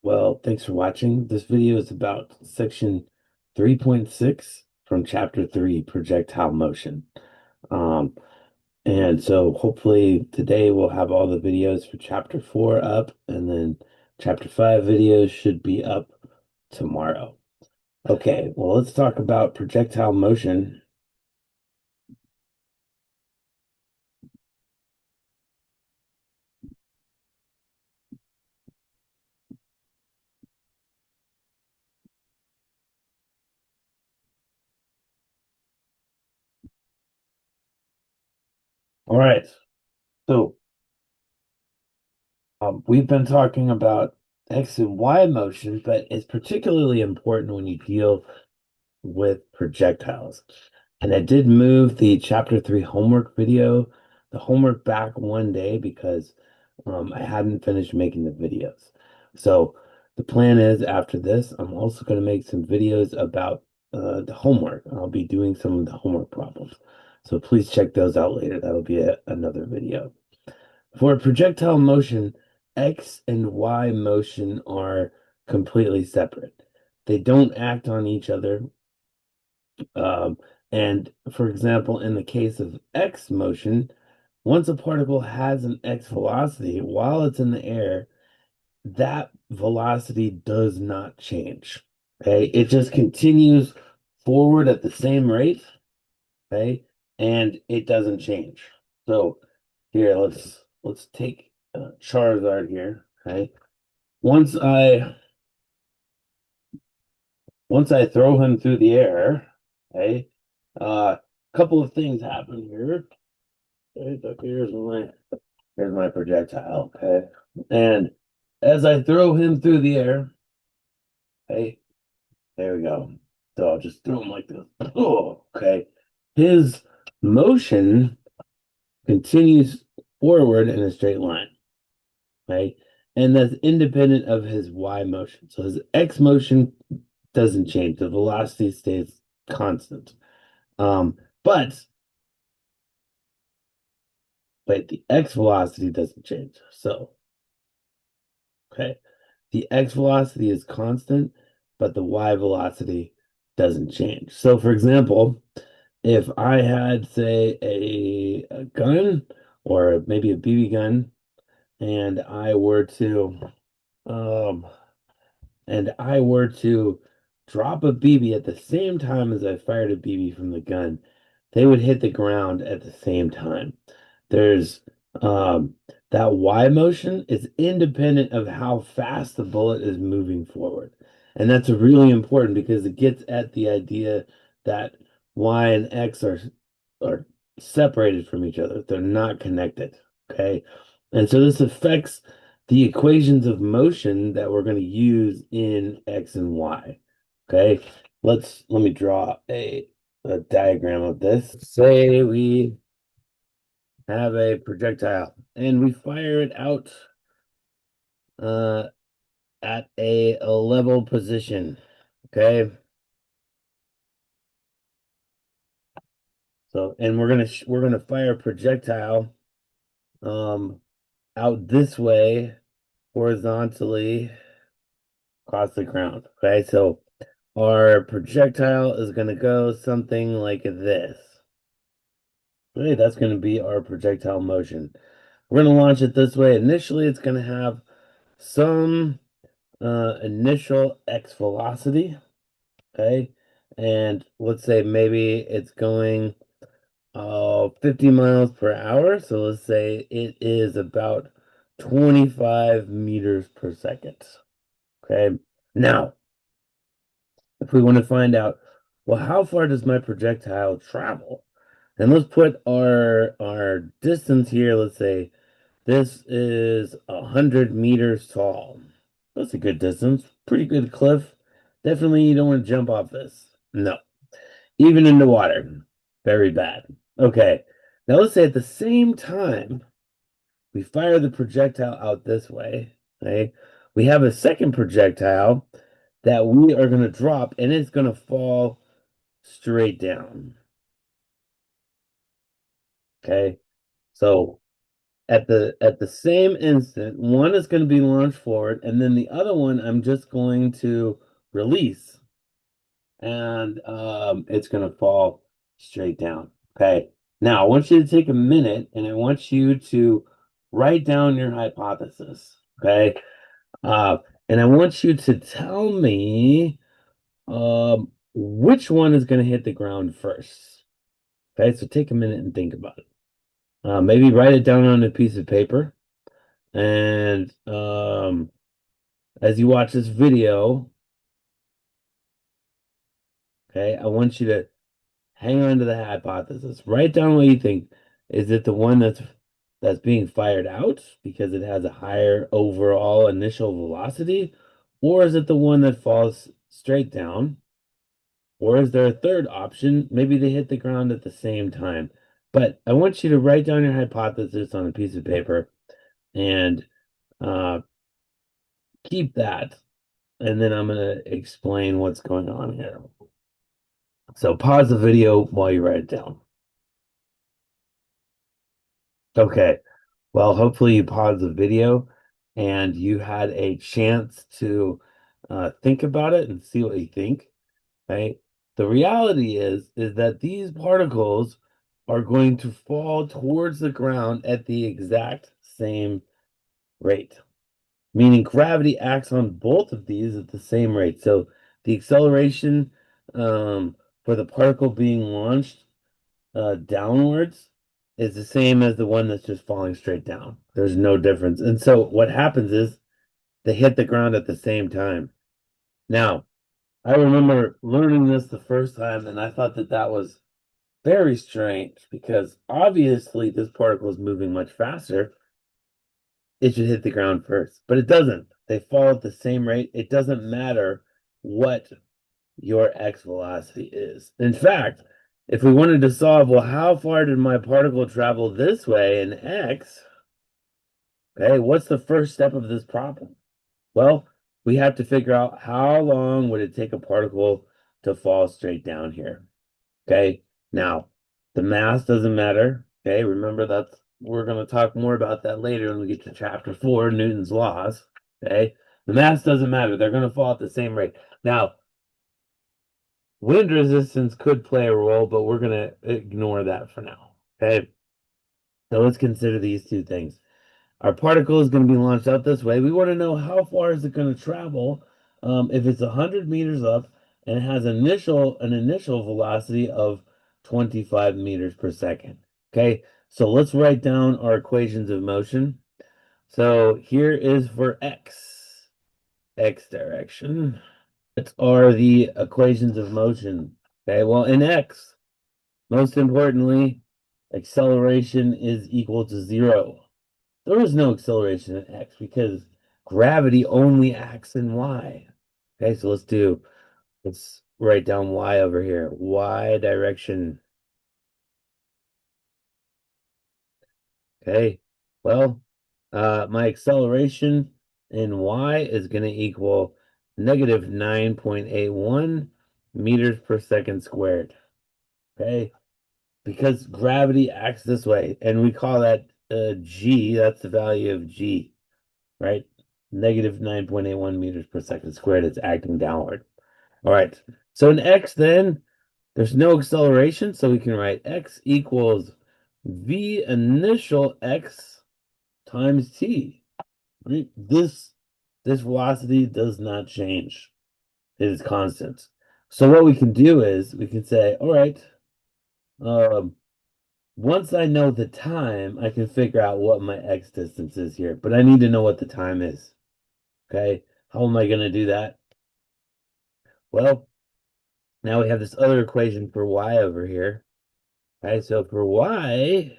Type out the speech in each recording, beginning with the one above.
Well, thanks for watching. This video is about section 3.6 from chapter 3, projectile motion. Um, and so hopefully today we'll have all the videos for chapter 4 up, and then chapter 5 videos should be up tomorrow. Okay, well, let's talk about projectile motion. All right, so we've been talking about X and Y motion, but it's particularly important when you deal with projectiles. And I did move the chapter 3 homework video, the homework back one day because I hadn't finished making the videos. So the plan is after this, I'm also going to make some videos about the homework. I'll be doing some of the homework problems. So please check those out later. That'll be another video. For projectile motion, X and Y motion are completely separate. They don't act on each other. And for example, in the case of X motion, once a particle has an X velocity while it's in the air, that velocity does not change. Okay, it just continues forward at the same rate. Okay, and it doesn't change. So here, let's take Charizard here. Okay, once I throw him through the air, okay, a couple of things happen here. Okay, so here's my projectile, okay, and as I throw him through the air, okay, there we go. So I'll just throw him like this. Oh, okay. His motion continues forward in a straight line, okay, and that's independent of his Y motion. So his X motion doesn't change. The velocity stays constant. But the X velocity doesn't change. So, okay, the X velocity is constant, but the Y velocity doesn't change. So, for example, if I had, say, a gun or maybe a BB gun, and I were to um, drop a BB at the same time as I fired a BB from the gun, they would hit the ground at the same time. There's that Y motion is independent of how fast the bullet is moving forward. And that's really important because it gets at the idea that Y and X are separated from each other. They're not connected. Okay. And so this affects the equations of motion that we're going to use in X and Y. Okay. Let me draw a diagram of this. Say we have a projectile and we fire it out at a level position. Okay. So, and we're gonna fire a projectile out this way horizontally across the ground. Okay, so our projectile is gonna go something like this. Okay, that's gonna be our projectile motion. We're gonna launch it this way. Initially, it's gonna have some initial X velocity. Okay, and let's say maybe it's going 50 miles per hour. So let's say it is about 25 meters per second. Okay. Now, if we want to find out, well, how far does my projectile travel? And let's put our distance here, let's say This is 100 meters tall. That's a good distance. Pretty good cliff. Definitely you don't want to jump off this. No. Even in the water. Very bad. Okay. Now let's say at the same time we fire the projectile out this way. Okay. We have a second projectile that we are going to drop and it's going to fall straight down. Okay. So at the same instant, one is going to be launched forward, and then the other one I'm just going to release, and it's going to fall straight down. Okay. Now I want you to take a minute, and I want you to write down your hypothesis. Okay. Uh, and I want you to tell me which one is going to hit the ground first. Okay. So take a minute and think about it. Maybe write it down on a piece of paper. And as you watch this video, okay, I want you to hang on to the hypothesis. Write down what you think. Is it the one that's being fired out because it has a higher overall initial velocity? Or is it the one that falls straight down? Or is there a third option? Maybe they hit the ground at the same time. But I want you to write down your hypothesis on a piece of paper and uh, keep that. And then I'm going to explain what's going on here. So pause the video while you write it down. Okay. Well, hopefully you paused the video and you had a chance to think about it and see what you think, right? The reality is that these particles are going to fall towards the ground at the exact same rate, meaning gravity acts on both of these at the same rate. So the acceleration for the particle being launched downwards is the same as the one that's just falling straight down. There's no difference. And so what happens is they hit the ground at the same time. Now, I remember learning this the first time, and I thought that that was very strange because obviously this particle is moving much faster. It should hit the ground first, but it doesn't. They fall at the same rate. It doesn't matter what your x velocity is. In fact, if we wanted to solve, well, how far did my particle travel this way in x? Okay, what's the first step of this problem? Well, we have to figure out how long would it take a particle to fall straight down here. Okay, now the mass doesn't matter. Okay, remember that's we're going to talk more about that later when we get to chapter 4, Newton's laws. Okay, the mass doesn't matter. They're going to fall at the same rate. Now, wind resistance could play a role, but we're going to ignore that for now. Okay. So let's consider these two things. Our particle is going to be launched out this way. We want to know how far is it going to travel. If it's 100 meters up and it has an initial velocity of 25 meters per second. Okay. So let's write down our equations of motion. So here is for x direction. What are the equations of motion? Okay, well, in x, most importantly, acceleration is equal to 0. There is no acceleration in x because gravity only acts in y. Okay, so let's write down y over here. Y direction. Okay, well, my acceleration in y is going to equal negative 9.81 meters per second squared. Okay, because gravity acts this way, and we call that g, that's the value of g, right? Negative 9.81 meters per second squared, it's acting downward. All right, so in x then, there's no acceleration, so we can write x equals v initial x times t. Right? This velocity does not change. It is constant. So what we can do is we can say, all right, um, once I know the time, I can figure out what my x distance is here, but I need to know what the time is. Okay, how am I going to do that? Well, now we have this other equation for y over here. Okay, so for y,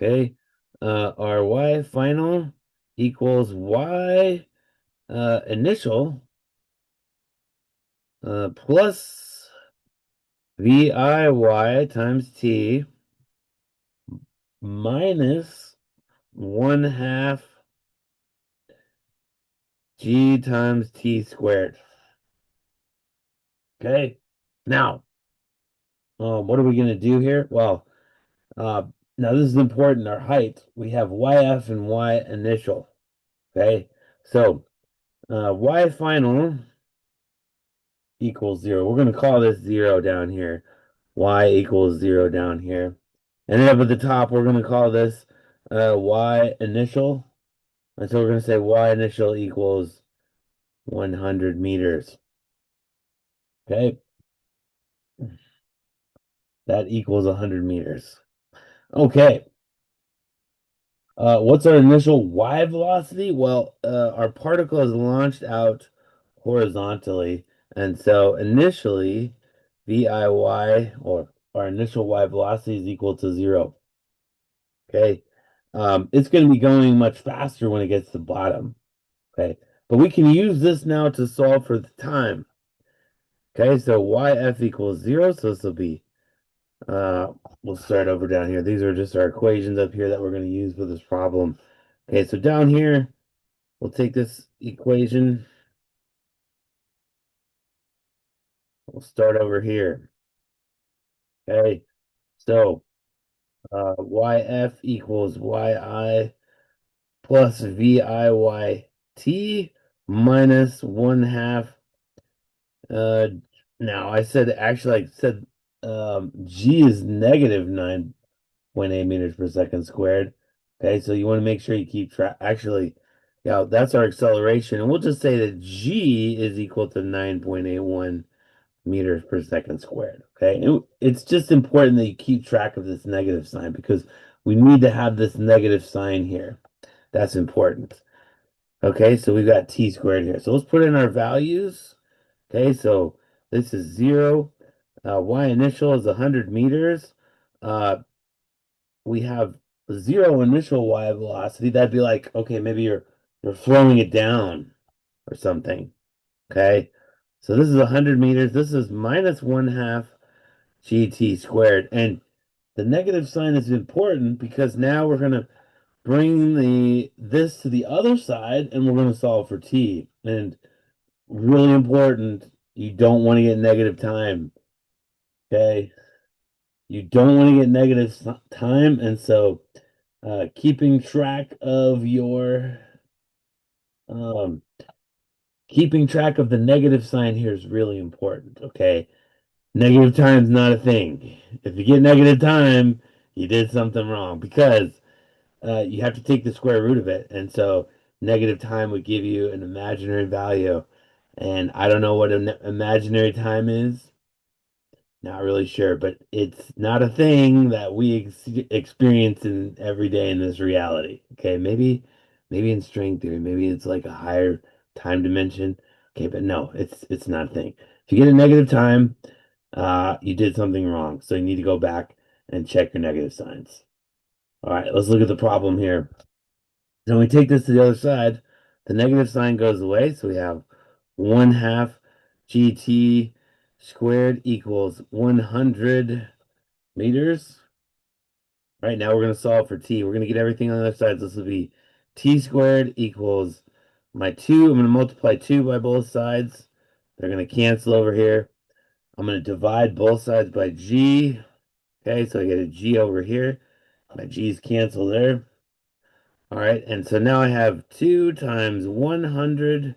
Okay. Our y final equals y initial plus VIY times T minus 1/2 G times T squared. Okay. Now, what are we going to do here? Well, uh, now this is important. Our height, we have YF and Y initial. Okay. So, Y final equals 0. We're going to call this 0 down here. Y equals 0 down here. And then up at the top, we're going to call this Y initial. And so we're going to say Y initial equals 100 meters. Okay. That equals 100 meters. Okay. What's our initial Y velocity? Well, our particle is launched out horizontally. And so initially, VIY, or our initial Y velocity, is equal to 0. Okay. It's going to be going much faster when it gets to the bottom. Okay. But we can use this now to solve for the time. Okay. So YF equals 0. So this will be, uh, we'll start over down here. These are just our equations up here that we're going to use for this problem. Okay. So down here, we'll take this equation. We'll start over here. Okay. So YF equals YI plus VIYT minus 1/2. Uh, now I said actually I said G is negative 9.8 meters per second squared. Okay, so you want to make sure you keep track. Actually, yeah, that's our acceleration, and we'll just say that G is equal to 9.81 meters per second squared. Okay, it's just important that you keep track of this negative sign because we need to have this negative sign here. That's important. Okay, so we've got t squared here. So let's put in our values. Okay, so this is 0. Y initial is 100 meters. Uh, we have 0 initial y velocity. That'd be like, okay, maybe you're throwing it down or something. Okay, so this is 100 meters. This is minus 1/2 gt squared. And the negative sign is important because now we're going to bring this to the other side and we're going to solve for t. And really important, you don't want to get negative time. Okay, you don't want to get negative time, and so keeping track of your um, keeping track of the negative sign here is really important. Okay, negative time is not a thing. If you get negative time, you did something wrong because you have to take the square root of it, and so negative time would give you an imaginary value, and I don't know what an imaginary time is. Not really sure, but it's not a thing that we experience in every day in this reality. Okay, maybe in string theory, maybe it's like a higher time dimension. Okay, but no, it's not a thing. If you get a negative time, you did something wrong. So you need to go back and check your negative signs. All right, let's look at the problem here. So when we take this to the other side, the negative sign goes away. So we have 1/2 GT squared equals 100 meters. All right, now we're going to solve for t. We're going to get everything on the other side. So this will be t squared equals my 2. I'm going to multiply 2 by both sides. They're going to cancel over here. I'm going to divide both sides by g. Okay, so I get a g over here. My g's cancel there. All right, and so now I have 2 times 100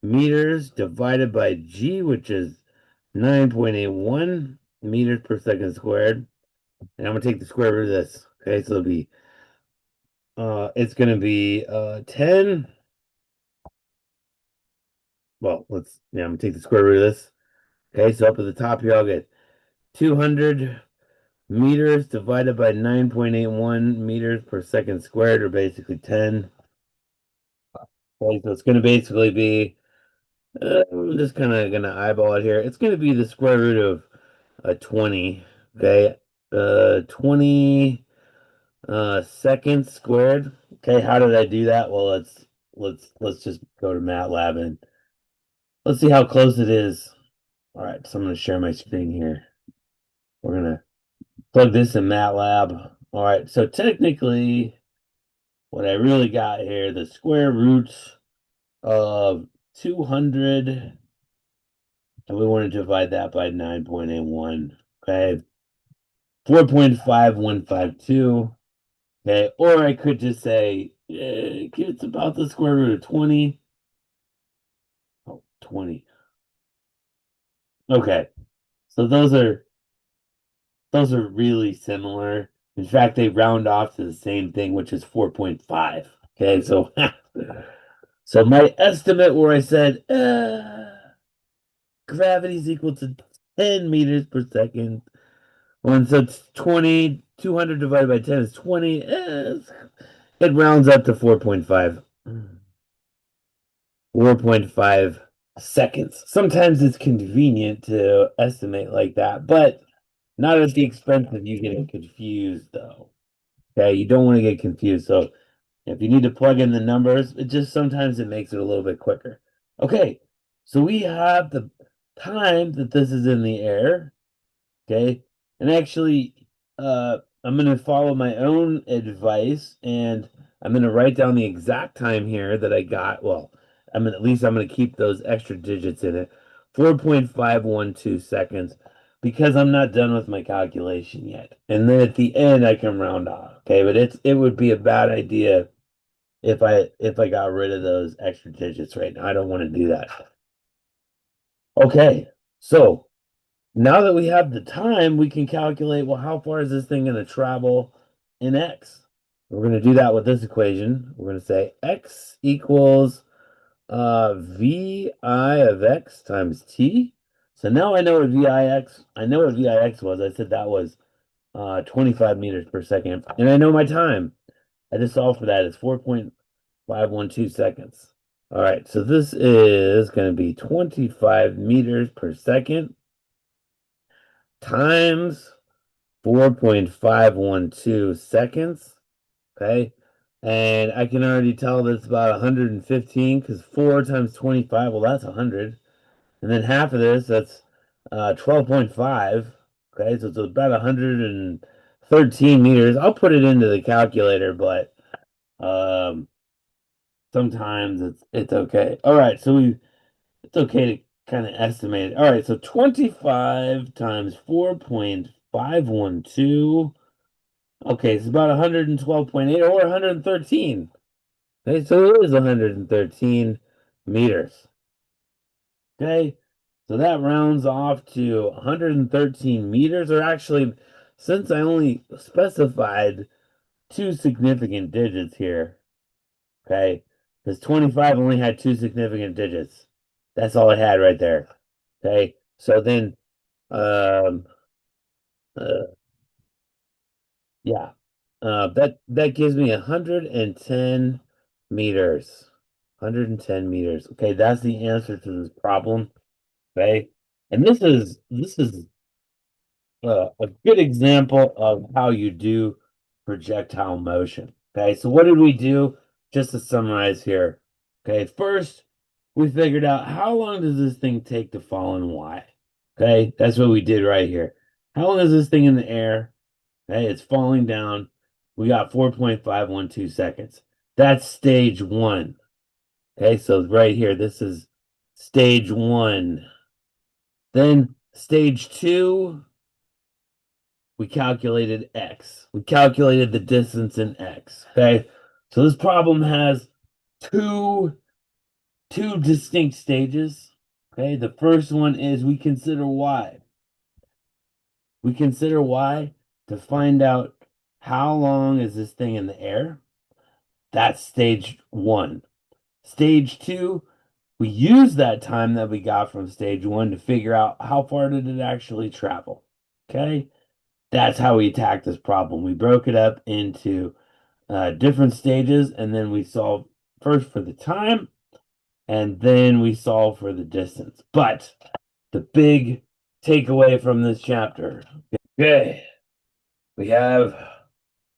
meters divided by g, which is 9.81 meters per second squared. And I'm going to take the square root of this. Okay, so it'll be, it's going to be 10. Well, I'm going to take the square root of this. Okay, so up at the top here, I'll get 200 meters divided by 9.81 meters per second squared, or basically 10. Okay, so it's going to basically be, I'm just kind of going to eyeball it here. It's going to be the square root of 20. Okay, 20 seconds squared. Okay, how did I do that? Well, let's just go to MATLAB and let's see how close it is. All right, so I'm going to share my screen here. We're going to plug this in MATLAB. All right, so technically, what I really got here, the square roots of 200, and we want to divide that by 9.81. Okay, 4.5152. Okay, or I could just say it's about the square root of 20. Oh, 20. Okay, so those are really similar. In fact, they round off to the same thing, which is 4.5. Okay, so so my estimate where I said gravity is equal to 10 meters per second. When so it's 20, 200 divided by 10 is 20. It rounds up to 4.5. 4.5 seconds. Sometimes it's convenient to estimate like that, but not at the expense of you getting confused, though. Okay, you don't want to get confused. So if you need to plug in the numbers, it just sometimes it makes it a little bit quicker. Okay, so we have the time that this is in the air. Okay. And actually, I'm going to follow my own advice and I'm going to write down the exact time here that I got. Well, at least I'm going to keep those extra digits in it. 4.512 seconds because I'm not done with my calculation yet. And then at the end I can round off. Okay, but it would be a bad idea if I got rid of those extra digits right now. I don't want to do that. Okay. So, now that we have the time, we can calculate, well, how far is this thing going to travel in x? We're going to do that with this equation. We're going to say x equals vi of x times t. So now I know what I know what vix was. I said that was 25 meters per second. And I know my time. I just solved for that. It's 4.512 seconds. All right, so this is going to be 25 meters per second times 4.512 seconds. Okay. And I can already tell that's about 115 because 4 times 25, well, that's 100. And then half of this, that's 12.5. Okay. So it's about 113 meters. I'll put it into the calculator, but um, sometimes it's okay. All right. So it's okay to kind of estimate it. All right. So 25 times 4.512. Okay, it's about 112.8 or 113. Okay, so it is 113 meters. Okay, so that rounds off to 113 meters, or actually, since I only specified two significant digits here, okay, because 25 only had two significant digits. That's all it had right there. Okay, so then, um, uh, yeah. That gives me 110 meters. 110 meters. Okay, that's the answer to this problem. Okay. And this is a good example of how you do projectile motion. Okay, so what did we do? Just to summarize here. Okay, first we figured out how long does this thing take to fall and why. Okay, that's what we did right here. How long is this thing in the air? Okay, it's falling down. We got 4.512 seconds. That's stage one. Okay, so right here, this is stage one. Then stage two, we calculated x. We calculated the distance in x. Okay, so this problem has two two distinct stages. Okay, the first one is we consider y. We consider y to find out how long is this thing in the air. That's stage one. Stage two, we use that time that we got from stage one to figure out how far did it actually travel. Okay, that's how we attacked this problem. We broke it up into different stages, and then we solved first for the time, and then we solved for the distance. But the big takeaway from this chapter, okay, we have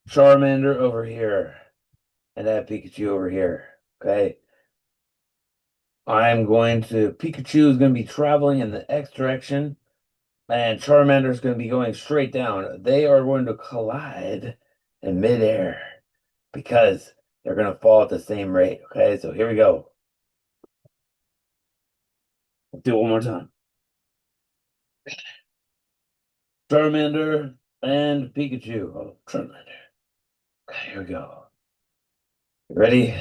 Charmander over here, and I have Pikachu over here. Okay. Pikachu is going to be traveling in the X direction, and Charmander is going to be going straight down. They are going to collide in midair because they're going to fall at the same rate. Okay, so here we go. We'll do it one more time. Charmander and Pikachu. Oh, Charmander. Okay, here we go. You ready?